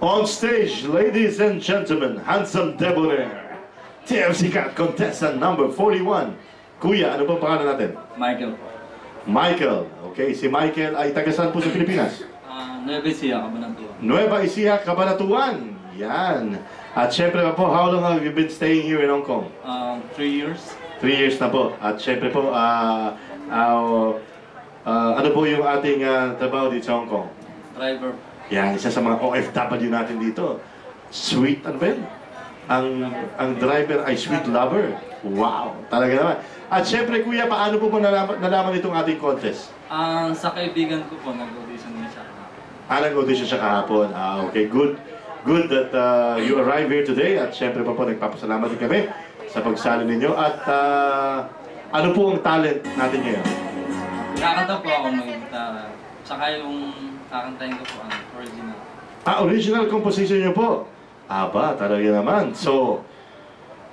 On stage, ladies and gentlemen, handsome debonair, TFC Cat contestant number 41. Kuya, ano bang pangalan natin? Michael po. Michael. Okay, si Michael ay taga saan po sa Pilipinas? Nueva Ecija, Cabanatuan. Nueva Ecija, Cabanatuan. Yan. At syempre pa po, how long have you been staying here in Hong Kong? 3 years. 3 years na po. At syempre po, ano po yung ating trabaho dito sa Hong Kong? Driver. Yan, isa sa mga OFW natin dito. Sweet, ano ba yun? Ang driver ay sweet lover. Wow, talaga naman. At syempre, kuya, paano po nalaman itong ating contest? Sa kaibigan ko po, nag-audition niya siya. Nag-audition siya kahapon. Okay, good. Good that you arrived here today. At syempre pa po, nagpapasalamat din kami sa pagsali ninyo. At ano po ang talent natin ngayon? Kakanta po ako mag-gitara. Tsaka yung kakantahin ko po, original. Original composition niyo po? Aba, talaga naman. So,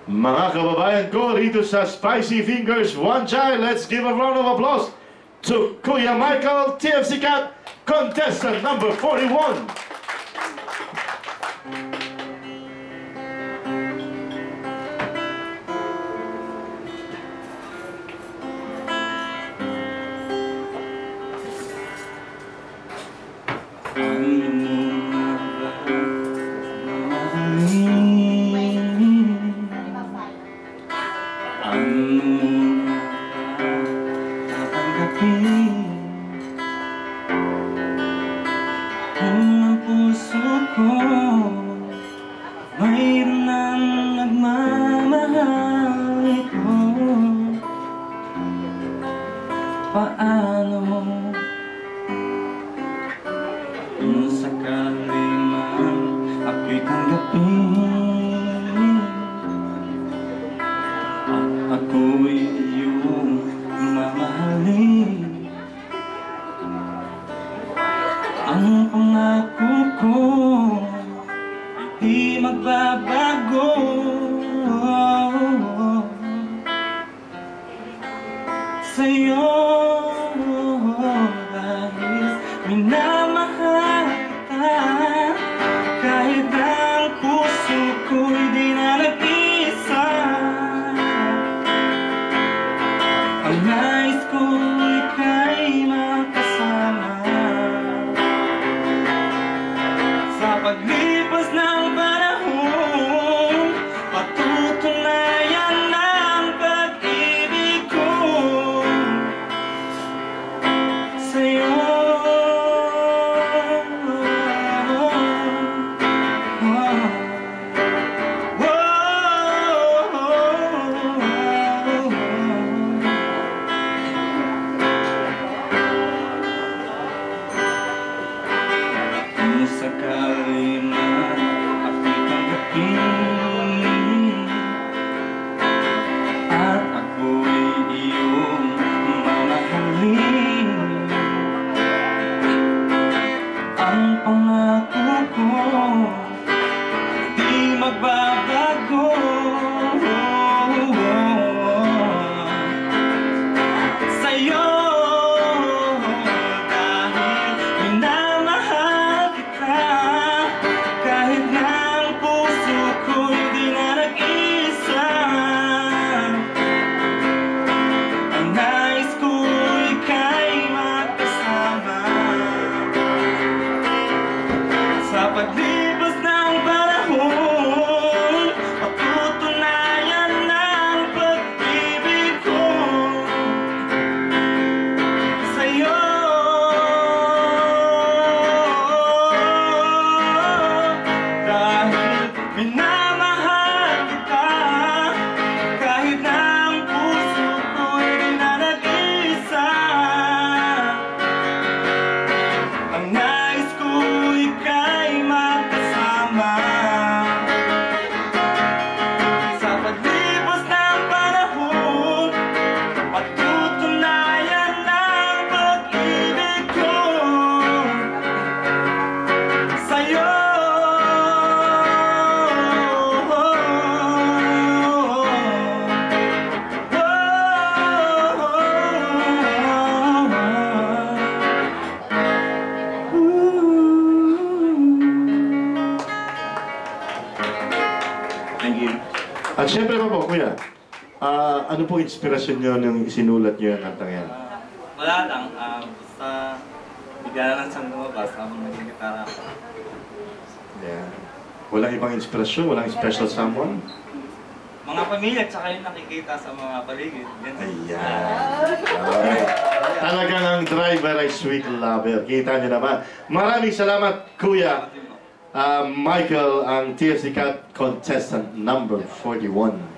mga kababayan ko, rito sa Spicy Fingers One Child, let's give a round of applause to Kuya Michael, TFC Cat, contestant number 41. Ang puso ko mayroon ng nagmamahal ito. Paano kung sakali man ako'y tanggapin at ako'y iyong mamahalin? Ang pangako ko ay di magbabago. Sa'yo dahil minamahal kita, kahit ang puso ko'y di na nag-isa. Ang nais ko'y ika'y makasama. Sa paglipas ng panahon, patutunayan ng pag-ibig ko sa'yo. Kung sakali man ako'y tanggapin at ako'y iyong mamahalin, ang pangako ko di magbabago. Sa'yo dahil minamahal kita, kahit na ang puso ko'y di na nag-isa. Ang nais ko'y ika'y makasama. Sa paglipas ng panahon, patutunayan ng pag-ibig ko sa'yo. Dahil minamahal kita, kahit na ang puso ko'y di na nag-isa. Ang nais ko ika'y makasama. At syempre pa po, kuya, ano po inspirasyon nyo nung sinulat nyo yung kantang yan? Wala lang, basta bigla lang siyang lumabas habang nagigitara ako. Yeah. Walang ibang inspirasyon, walang special someone? Mga pamilya, tsaka yung nakikita sa mga paligid. Yan. Ayan. Alright. Talagang ang driver ay sweet lover. Kita nyo naman. Maraming salamat, Kuya Michael, ang TFC Cat contestant number 41.